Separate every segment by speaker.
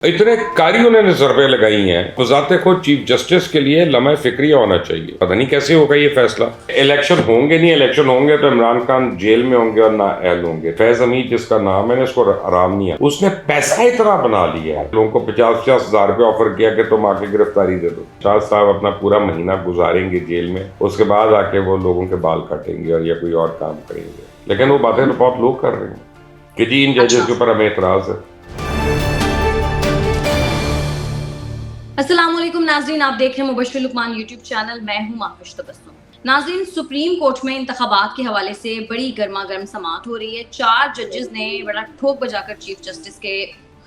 Speaker 1: इतने कारी उन्होंने ज़रबे लगाई हैं, बज़ाते खुद चीफ जस्टिस के लिए लम्हा फिक्रिया होना चाहिए। पता नहीं कैसे होगा ये फैसला। इलेक्शन होंगे नहीं, इलेक्शन होंगे तो इमरान खान जेल में होंगे और नाअहल होंगे। फैज हमीद जिसका नाम है ना, इसको आराम नहीं है। उसने पैसा इतना बना लिया है, लोगों को 50-50 हज़ार रुपये ऑफर किया कि तुम आके गिरफ्तारी दे दो। शाह साहब अपना पूरा महीना गुजारेंगे जेल में, उसके बाद आके वो लोगों के बाल काटेंगे और या कोई और काम करेंगे। लेकिन वो बातें तो बहुत लोग कर रहे हैं कि जी इन जजेस के ऊपर हमें एतराज़ है।
Speaker 2: अस्सलाम वालेकुम नाज़रीन, आप देख रहे हैं मुबश्शिर लुकमान यूट्यूब चैनल। मैं हूं माफिश तबस्सुम। नाज़रीन, सुप्रीम कोर्ट में इंतखाबात के हवाले से बड़ी गर्मा गर्म समाअत हो रही है। 4 जजेस ने बड़ा ठोक बजाकर चीफ जस्टिस के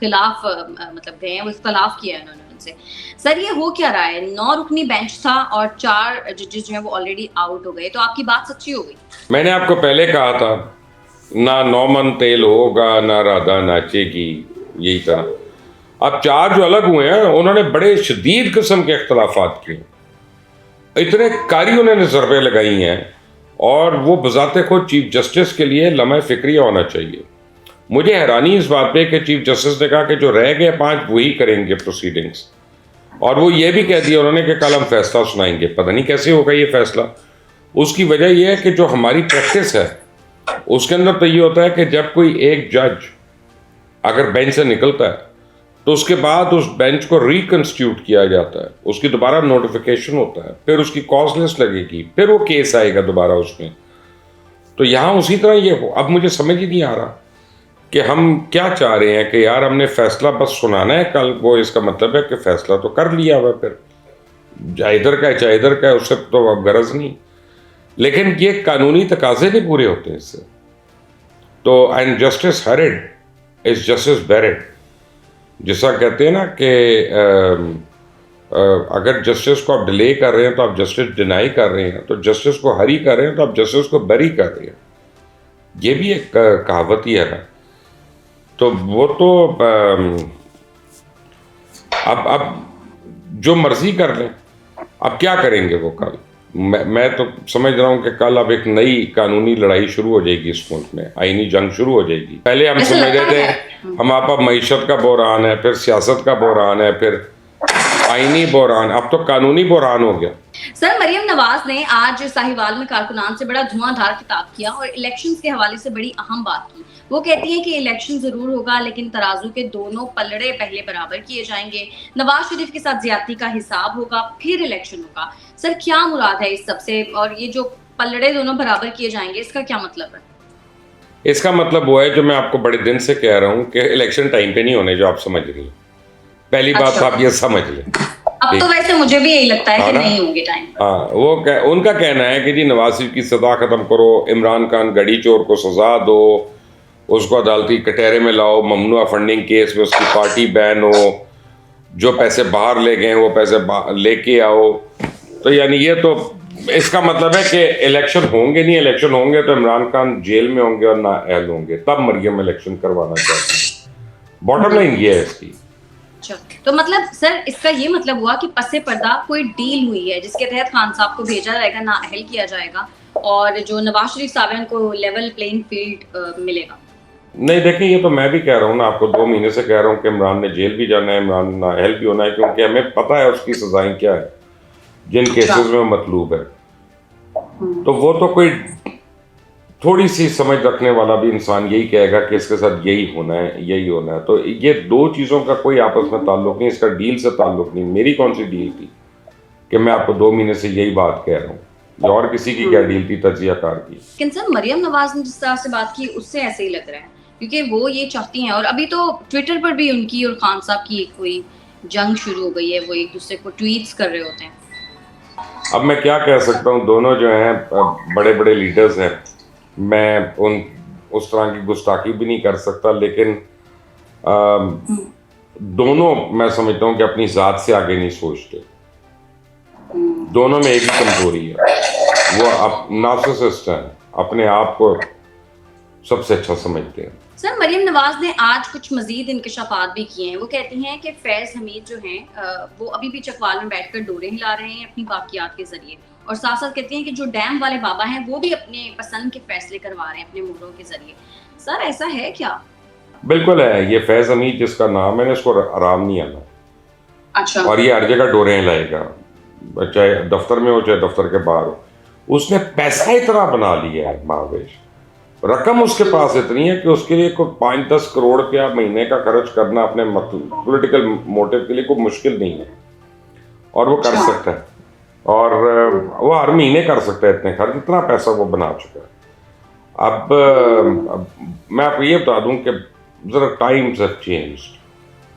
Speaker 2: खिलाफ गए हैं, वो इख्तलाफ किया है उन्होंने उनसे। सर, ये हो क्या रहा है? 9 रुकनी बेंच था और 4 जजेस जो हैं वो ऑलरेडी आउट हो गए, तो आपकी बात सच्ची हो गई?
Speaker 1: मैंने आपको पहले कहा था ना 9 मन तेल होगा ना राधा नाचेगी, यही तरह। अब 4 जो अलग हुए हैं उन्होंने बड़े शदीद किस्म के इख्तलाफात किए, इतने कारी उन्होंने ज़रबे लगाई हैं, और वो बज़ाते खुद चीफ जस्टिस के लिए लम्हा फिक्रिया होना चाहिए। मुझे हैरानी इस बात पे कि चीफ जस्टिस ने कहा कि जो रह गए 5 वही करेंगे प्रोसीडिंग्स, और वो ये भी कह दिया उन्होंने कि कल हम फैसला सुनाएंगे। पता नहीं कैसे होगा ये फैसला। उसकी वजह यह है कि जो हमारी प्रैक्टिस है उसके अंदर तो ये होता है कि जब कोई एक जज अगर बेंच से निकलता है तो उसके बाद उस बेंच को रिकंस्टिट्यूट किया जाता है, उसकी दोबारा नोटिफिकेशन होता है, फिर उसकी कॉज लिस्ट लगेगी, फिर वो केस आएगा दोबारा उसमें। तो यहाँ उसी तरह ये हो। अब मुझे समझ ही नहीं आ रहा कि हम क्या चाह रहे हैं कि यार हमने फैसला बस सुनाना है कल, वो इसका मतलब है कि फैसला तो कर लिया हुआ, फिर चाहे इधर का है चाहे इधर का है, उससे तो अब गरज नहीं। लेकिन ये कानूनी तकाजे नहीं पूरे होते इससे। तो and justice hurried is justice buried, जैसा कहते हैं ना कि अगर जस्टिस को आप डिले कर रहे हैं तो आप जस्टिस डिनाई कर रहे हैं, तो जस्टिस को हरी कर रहे हैं तो आप जस्टिस को बरी कर रहे हैं। ये भी एक कहावत ही है ना। तो वो तो अब जो मर्जी कर लें, अब क्या करेंगे वो कल। मैं तो समझ रहा हूँ कि कल अब एक नई कानूनी लड़ाई शुरू हो जाएगी इस मुल्क में, आईनी जंग शुरू हो जाएगी। पहले हम समझ रहे थे हम आप मईशत का बहरान है, फिर सियासत का बहरान है, फिर आईनी बहरान, अब तो कानूनी बहरान हो गया।
Speaker 2: सर, मरियम नवाज ने आज साहिवाल में कारकुनान से बड़ा धुआंधार खिताब किया और इलेक्शंस के हवाले से बड़ी अहम बात की। वो कहती हैं कि इलेक्शन जरूर होगा लेकिन तराजू के दोनों पलड़े पहले बराबर किए जाएंगे। नवाज शरीफ के साथ ज्यादती का हिसाब होगा, फिर इलेक्शन होगा। सर, क्या मुराद है इस सबसे? और ये जो पलड़े दोनों बराबर किए जाएंगे, इसका क्या मतलब है?
Speaker 1: इसका मतलब वो है जो मैं आपको बड़े दिन से कह रहा हूँ कि इलेक्शन टाइम पे नहीं होने, जो आप समझ रही हैं। पहली बात तो आप ये समझ लें।
Speaker 2: अब तो वैसे मुझे भी यही लगता है कि नहीं होंगे टाइम।
Speaker 1: हाँ, उनका कहना है कि जी नवाज शरीफ की सजा खत्म करो, इमरान खान गड़ी चोर को सजा दो, उसको अदालती कटहरे में लाओ, ममनुआ फंडिंग केस में उसकी पार्टी बैन हो, जो पैसे बाहर ले गए वो पैसे लेके आओ। तो यानी ये तो इसका मतलब है कि इलेक्शन होंगे नहीं, इलेक्शन होंगे तो इमरान खान जेल में होंगे और नाअहल होंगे, तब मरियम इलेक्शन करवाना चाहते हैं। बॉटम लाइन ये है इसकी।
Speaker 2: तो मतलब सर, इसका ये मतलब हुआ कि पसे पर्दा कोई डील हुई है जिसके तहत खान साहब को भेजा जाएगा, नाअहल किया जाएगा, और जो नवाज शरीफ साहब हैं उनको लेवल प्लेइंग फील्ड मिलेगा।
Speaker 1: नहीं, देखिए ये तो मैं भी कह रहा हूँ ना, आपको 2 महीने से कह रहा हूँ कि इमरान ने जेल भी जाना है, इमरान नाअहल भी होना है, क्योंकि हमें पता है उसकी सजाएं क्या है जिन केसेस में मतलूब है। तो वो तो कोई थोड़ी सी समझ रखने वाला भी इंसान यही कहेगा कि इसके साथ यही होना है, यही होना है। तो ये 2 चीज़ों का कोई आपस में ताल्लुक नहीं, इसका डील से ताल्लुक नहीं। मेरी कौन सी डील थी कि मैं आपको 2 महीने से यही बात कह रहा हूँ, या और किसी की क्या डील थी तजिया कार की?
Speaker 2: लेकिन सर, मरियम नवाज ने जिस तरह से बात की उससे ऐसे ही लग रहा है, क्योंकि वो ये चाहती हैं, और अभी तो ट्विटर पर भी उनकी और खान साहब की कोई जंग शुरू हो गई है, वो एक दूसरे को ट्वीट्स कर रहे होते हैं।
Speaker 1: अब मैं क्या कह सकता हूँ, दोनों जो हैं बड़े बड़े लीडर्स हैं, मैं उस तरह की गुस्ताखी भी नहीं कर सकता, लेकिन दोनों मैं समझता हूँ कि अपनी ज़ात से आगे नहीं सोचते। दोनों में एक ही कमजोरी है, वो नार्सिसिस्ट हैं, अपने आप को सबसे अच्छा समझते हैं।
Speaker 2: सर, मरियम नवाज ने आज कुछ मजीद इंकशाफात भी किए हैं। वो कहती हैं कि फैज हमीद जो हैं वो अभी भी चकवाल में बैठकर डोरे हिला रहे हैं अपनी बाकियात के जरिए, और साथ साथ कहती हैं कि जो डैम वाले बाबा हैं वो भी अपने पसंद के फैसले करवा रहे हैं अपने मुहरों के जरिए। सर, ऐसा है क्या?
Speaker 1: बिल्कुल है, ये फैज़ हमीद जिसका नाम है ना, इसको आराम नहीं आना,
Speaker 2: अच्छा।
Speaker 1: और ये हर जगह डोरे लाएगा, चाहे दफ्तर में हो चाहे दफ्तर के बाहर हो। उसने पैसा इतना बना लिया है महावेश, रकम उसके पास इतनी है कि उसके लिए कोई 5-10 करोड़ रुपया महीने का खर्च करना अपने पॉलिटिकल मोटिव के लिए कोई मुश्किल नहीं है, और वो कर सकता है, और वो हर महीने कर सकता है इतने खर्च, इतना पैसा वो बना चुका है। अब मैं आपको ये बता दूं कि ज़रा टाइम्स हैव चेंज्ड।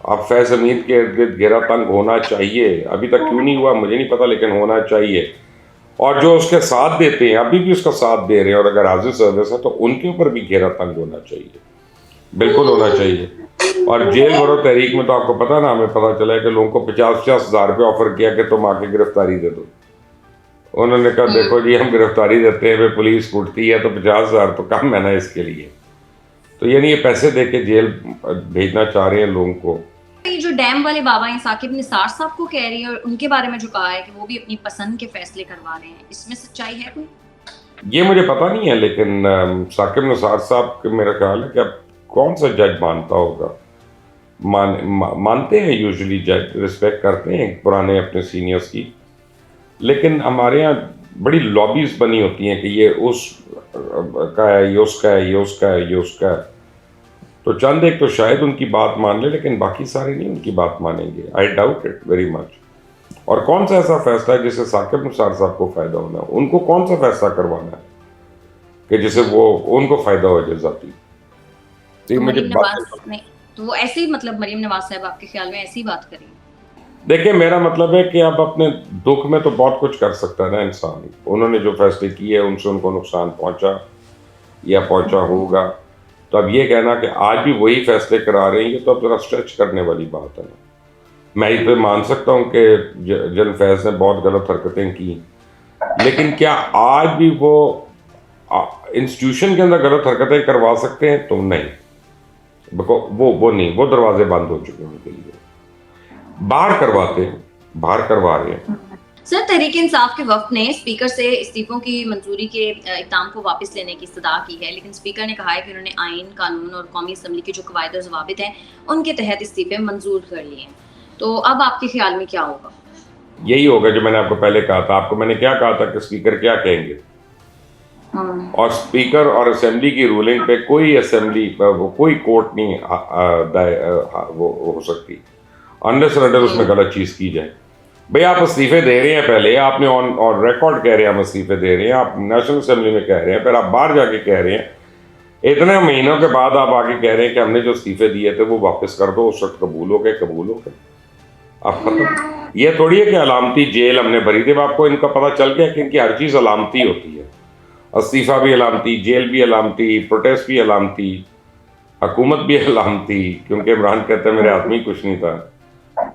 Speaker 1: अब फैज़ हमीद के इर्द गिर्द घेरा तंग होना चाहिए, अभी तक क्यों नहीं हुआ मुझे नहीं पता, लेकिन होना चाहिए। और जो उसके साथ देते हैं, अभी भी उसका साथ दे रहे हैं, और अगर हाजिर सर्विस है तो उनके ऊपर भी घेरा तंग होना चाहिए, बिल्कुल होना चाहिए। और जेल भरो तहरीक में तो आपको पता ना, हमें पता चला है कि लोगों को 50-50 हज़ार रुपये ऑफर किया कि तुम आके गिरफ्तारी दे दो। उन्होंने कहा देखो जी हम गिरफ्तारी देते हैं, पुलिस कूटती है, तो 50,000 तो कम है ना इसके लिए। तो यानी ये पैसे दे के जेल भेजना चाह रहे हैं लोगों को।
Speaker 2: ये जो डैम वाले बाबा हैं साकिब निसार साहब को कह रही है, और उनके बारे में जो कहा है कि वो भी अपनी पसंद के फैसले करवा रहे हैं, इसमें सच्चाई है कोई?
Speaker 1: ये मुझे पता नहीं है, लेकिन साकिब निसार साहब के मेरा ख्याल है कि अब कौन सा जज मानता होगा। मानते हैं यूजुअली जज, रिस्पेक्ट करते हैं पुराने अपने सीनियर्स की, लेकिन हमारे यहाँ बड़ी लॉबीज बनी होती हैं कि ये उस का है, ये उसका है, ये उसका है, ये उसका है। तो चंद एक तो शायद उनकी बात मान ले, लेकिन बाकी सारे नहीं उनकी बात मानेंगे, I doubt it very much. और कौन सा ऐसा फैसला है जिससे साकिब निसार साहब को फ़ायदा होना है? उनको कौन सा फैसला करवाना है कि जिससे वो उनको फ़ायदा हो जाती?
Speaker 2: तो मरीम नवाज ने तो वो ऐसे ही, मतलब मरीम नवाज साहब आपके ख्याल में ऐसी बात करें?
Speaker 1: देखिए मेरा मतलब है कि अब अपने दुख में तो बहुत कुछ कर सकता है ना इंसान। उन्होंने जो फैसले किए उनसे उनको नुकसान पहुंचा या पहुंचा होगा, तो अब ये कहना कि आज भी वही फैसले करा रहे हैं, ये तो अब जरा स्ट्रेच करने वाली बात है ना। मैं इस पर मान सकता हूँ कि जनरल फैज़ ने बहुत गलत हरकतें की, लेकिन क्या आज भी वो इंस्टीट्यूशन के अंदर गलत हरकतें करवा सकते हैं? तो नहीं, वो नहीं, वो दरवाजे बंद हो चुके हैं उनके लिए। बाहर करवाते हैं, बाहर करवा रहे हैं।
Speaker 2: सर, तहरीक इंसाफ के वक्त ने स्पीकर से इस्तीफों की मंजूरी के इक़दाम को वापस लेने की इस्तदा की है, लेकिन स्पीकर ने कहा है कि उन्होंने आइन, कानून और कौमी असम्बली के जो कवायद और ज़वाबित हैं उनके तहत इस्तीफे मंजूर कर लिए हैं। तो अब आपके ख्याल में क्या होगा?
Speaker 1: यही होगा जो मैंने आपको पहले कहा था। आपको मैंने क्या कहा था कि स्पीकर क्या कहेंगे, और स्पीकर और असेंबली की रूलिंग पे कोई असेंबली कोई कोर्ट नहीं वो हो सकती अनलेस अनटिल उसमें गलत चीज़ की जाए। भाई आप इस्तीफे दे रहे हैं, पहले आपने ऑन रिकॉर्ड कह रहे हैं हम इस्तीफे दे रहे हैं, आप नेशनल असेंबली में कह रहे हैं, फिर आप बाहर जाके कह रहे हैं, इतने महीनों के बाद आप आगे कह रहे हैं कि हमने जो इस्तीफे दिए थे वो वापस कर दो। उस वक्त कबूल हो गए आप खत्म। ये थोड़ी है कि अलामती जेल हमने भरी थी। आपको इनका पता चल गया कि इनकी हर चीज़ अलामती होती है, इस्तीफा भी अलामती, जेल भी अलामती, प्रोटेस्ट भी अलामती, हुकूमत भी अलामती, क्योंकि इमरान कहते हैं मेरे हाथ में कुछ नहीं था,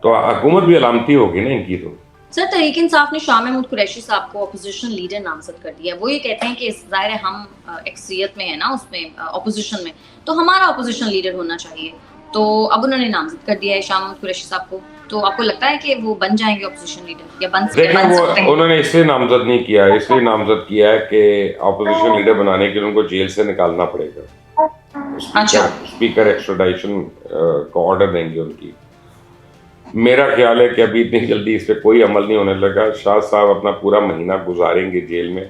Speaker 1: तो हुकूमत भी अलामती होगी ना इनकी। तो
Speaker 2: सर, तहरीक इंसाफ ने शाह महमूद कुरैशी साहब को अपोजिशन लीडर नामजद कर दिया। वो ये कहते हैं कि ज़ाहिर है हम एक्सरियत में है ना, उसमें अपोजिशन में, तो हमारा अपोजिशन लीडर होना चाहिए। तो अब उन्होंने नामजद कर दिया है शाह महमूद कुरैशी साहब को। तो आपको लगता है कि वो बन जाएंगे अपोजिशन लीडर या बन सकते हैं?
Speaker 1: उन्होंने इसलिए नामजद नहीं किया, इसलिए नामजद किया है कि अपोजिशन लीडर बनाने के लिए उनको जेल से निकालना पड़ेगा।
Speaker 2: अच्छा।
Speaker 1: स्पीकर एक्स्ट्राडिशन का ऑर्डर देंगे उनकी। मेरा ख्याल है कि अभी इतनी जल्दी इस पर कोई अमल नहीं होने लगा। शाह साहब अपना पूरा महीना गुजारेंगे जेल में,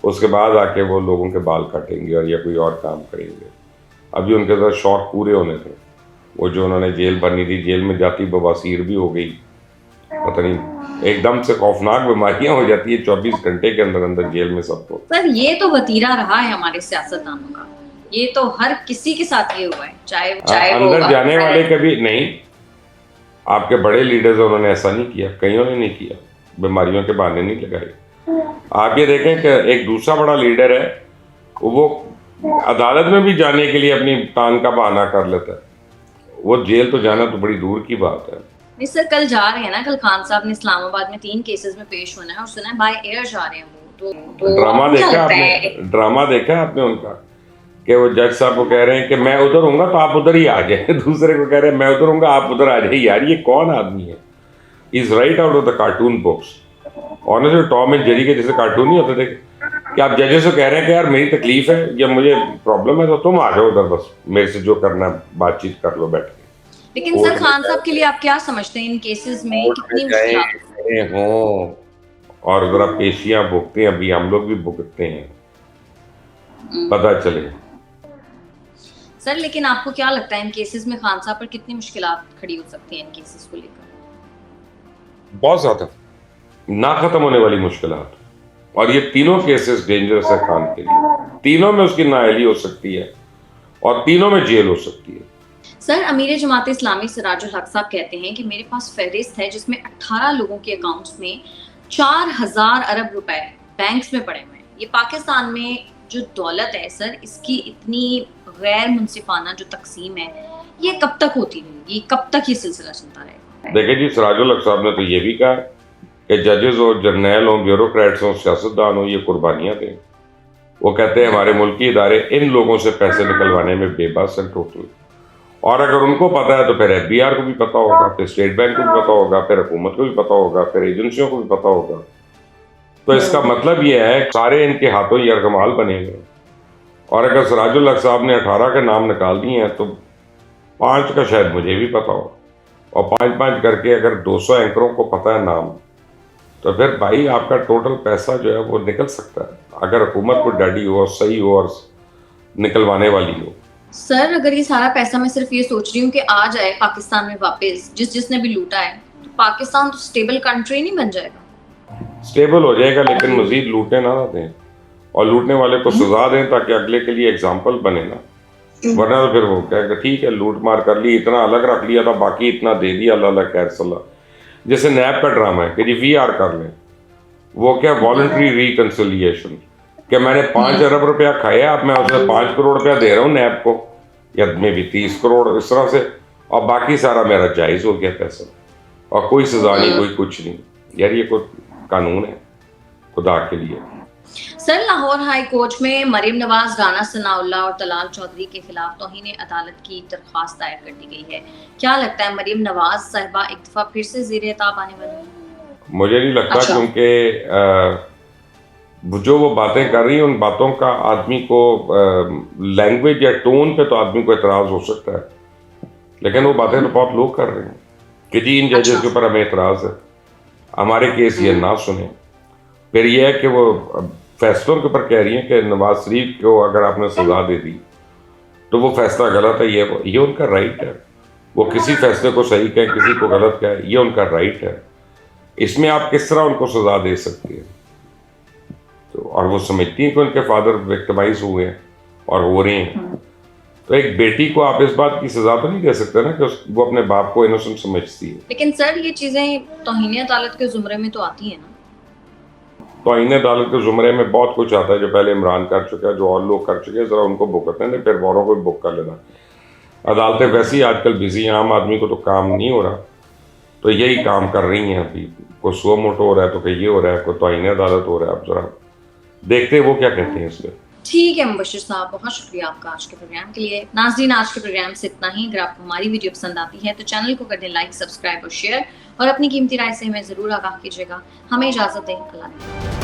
Speaker 1: उसके बाद आके वो लोगों के बाल काटेंगे और या कोई और काम करेंगे। अभी उनके साथ शौक पूरे होने थे, वो जो उन्होंने जेल भरनी थी, जेल में जाती बवासीर भी हो गई, पता नहीं एकदम से खौफनाक बीमारियां हो जाती है 24 घंटे के अंदर अंदर जेल में सबको।
Speaker 2: सर, ये तो वतीरा रहा है हमारे सियासतदानों का, ये तो हर किसी के साथ ये हुआ है, चाहे
Speaker 1: अंदर जाने वाले कभी नहीं। आपके बड़े लीडर्स उन्होंने ऐसा नहीं किया, कईयों ने नहीं किया, बीमारियों के बहाने नहीं लगाए। आप ये देखें कि एक दूसरा बड़ा लीडर है, वो अदालत में भी जाने के लिए अपनी टांग का बहाना कर लेता है, वो जेल तो जाना तो बड़ी दूर की बात है।
Speaker 2: नहीं सर, कल जा रहे हैं ना, कल खान साहब ने इस्लामाबाद में 3 केसेस में पेश होना है, और सुना है बाय एयर जा रहे हैं वो। तो
Speaker 1: ड्रामा देखा आपने? ड्रामा देखा आपने उनका कि वो जज साहब को कह रहे हैं कि मैं उधर हूँगा तो आप उधर ही आ जाए, दूसरे को कह रहे हैं मैं उधर हूँगा आप उधर आ जाए। यार ये कौन आदमी है? Is right out of the cartoon books. Honestly Tom and Jerry के जैसे कार्टून नहीं होते थे, कि आप जजेस को कह रहे हैं कि यार मेरी तकलीफ है या मुझे प्रॉब्लम है तो तुम आ जाओ उधर, बस मेरे से जो करना है बातचीत कर लो बैठ के।
Speaker 2: लेकिन सर खान साहब के लिए आप क्या समझते हैं, इन केसेस में कितनी मुश्किल
Speaker 1: हों और जरा पेशियां भुगते हैं, अभी हम लोग भी भुगतते हैं, पता चले।
Speaker 2: सर लेकिन आपको क्या लगता है इन केसेस में खान साहब पर कितनी मुश्किलात खड़ी हो सकती हैं इन केसेस को लेकर?
Speaker 1: बहुत ज्यादा, ना खत्म होने वाली मुश्किलात। और ये तीनों केसेस डेंजरस है खान के लिए, तीनों में उसकी नाअहली हो सकती है और तीनों में जेल हो सकती है।
Speaker 2: सर अमीर जमात इस्लामी सिराजुल हक साहब कहते हैं कि मेरे पास फहरिस्त है जिसमें 18 लोगों के अकाउंट्स में 4000 अरब रुपए बैंक्स में पड़े हुए हैं। ये पाकिस्तान में जो दौलत है सर, इसकी इतनी गैर मुनसिफाना जो तकसीम है, ये कब तक होती रहेगी, कब तक ये सिलसिला चलता रहेगा?
Speaker 1: देखिए जी, सिराजुल हक साहब ने तो ये भी कहा कि जजेस हो, जर्नैल हो, ब्यूरोक्रेट्स हो, सियासतदान हो, ये कुर्बानियां दें। वो कहते हैं हमारे मुल्की इदारे इन लोगों से पैसे निकलवाने में बेबस हैं टोटल, और अगर उनको पता है तो फिर FBR को भी पता होगा, फिर स्टेट बैंक को भी पता होगा, फिर हुकूमत को भी पता होगा, फिर एजेंसियों को भी पता होगा। तो इसका मतलब ये है सारे इनके हाथों यरगमाल बनेंगे। और अगर सिराजुल हक साहब ने 18 के नाम निकाल दिए हैं तो 5 का शायद मुझे भी पता हो, और 5-5 करके अगर 200 एंकरों को पता है नाम, तो फिर भाई आपका टोटल पैसा जो है वो निकल सकता है, अगर हुकूमत को डैडी हो, सही हो और निकलवाने वाली हो।
Speaker 2: सर अगर ये सारा पैसा, मैं सिर्फ ये सोच रही हूँ कि आ जाए पाकिस्तान में वापस, जिसने भी लूटा है, तो पाकिस्तान तो स्टेबल कंट्री नहीं बन जाएगा?
Speaker 1: स्टेबल हो जाएगा, लेकिन मजीद लूटने ना दें और लूटने वाले को सजा दें ताकि अगले के लिए एग्जाम्पल बने ना। वरना तो फिर वो कहेगा ठीक है लूट मार कर ली, इतना अलग रख लिया था, बाकी इतना दे दिया, अल्लाह खैर सल्ला। जैसे नैब का ड्रामा है कि जी VR कर लें, वो क्या वॉलंटरी रिकंसिलिएशन, कि मैंने 5 अरब रुपया खाया, अब मैं उसे 5 करोड़ रुपया दे रहा हूँ नैब को, या में भी 30 करोड़, इस तरह से, और बाकी सारा मेरा जायज़ हो गया पैसा, और कोई सजा नहीं, कोई कुछ नहीं। यार ये कोई कानून है खुदा के लिए?
Speaker 2: सर लाहौर हाई कोर्ट में मरीम नवाज, राना सनाउल्लाह और तलाल चौधरी के खिलाफ तौहीन अदालत की दरख्वास्त दायर कर दी गई है। क्या लगता है मरीम नवाज साहिबा एक दफा फिर से ज़ेर एताब आने वाली है?
Speaker 1: मुझे नहीं लगता, क्योंकि जो वो बातें कर रही हैं उन बातों का आदमी को लैंग्वेज या टोन पे तो आदमी को एतराज़ हो सकता है, लेकिन वो बातें तो बहुत लोग कर रहे हैं कि जी इन जजेस के ऊपर हमें एतराज़ है, हमारे केस ये ना सुने। फिर ये है कि वो फैसलों के ऊपर कह रही हैं कि नवाज शरीफ को अगर आपने सजा दे दी तो वो फैसला गलत है, ये उनका राइट है। वो किसी फैसले को सही कहें, किसी को गलत कहें, ये उनका राइट है। इसमें आप किस तरह उनको सजा दे सकती हैं? तो और वो समझती हैं कि उनके फादर विक्टिमाइज हुए हैं और हो रहे हैं, तो एक बेटी को आप इस बात की सजा तो नहीं दे सकते ना कि वो अपने बाप को इनोसेंट समझती है।
Speaker 2: लेकिन सर ये चीजें तौहीन अदालत के जुमरे में तो आती है ना?
Speaker 1: तौहीन अदालत के जुमरे में बहुत कुछ आता है, जो पहले इमरान कर चुका है, जो और लोग कर चुके हैं, ज़रा उनको भुगतने दें, फिर औरों को भी बुक कर लेना। अदालतें वैसे ही आजकल बिजी हैं, आम आदमी को तो काम नहीं हो रहा, तो यही काम कर रही हैं। अभी कोई सुओ मोटो हो रहा है तो कहीं ये हो रहा है, कोई तौहीन अदालत हो रहा है। अब जरा देखते हैं वो क्या कहते हैं इसमें।
Speaker 2: ठीक है मुबश्शिर साहब, बहुत शुक्रिया आपका आज के प्रोग्राम के लिए। नाज़रीन आज के प्रोग्राम से इतना ही। अगर आपको हमारी वीडियो पसंद आती है तो चैनल को कर दें लाइक, सब्सक्राइब और शेयर, और अपनी कीमती राय से हमें ज़रूर आगाह कीजिएगा। हमें इजाज़त दें, अल्लाह हाफ़िज़।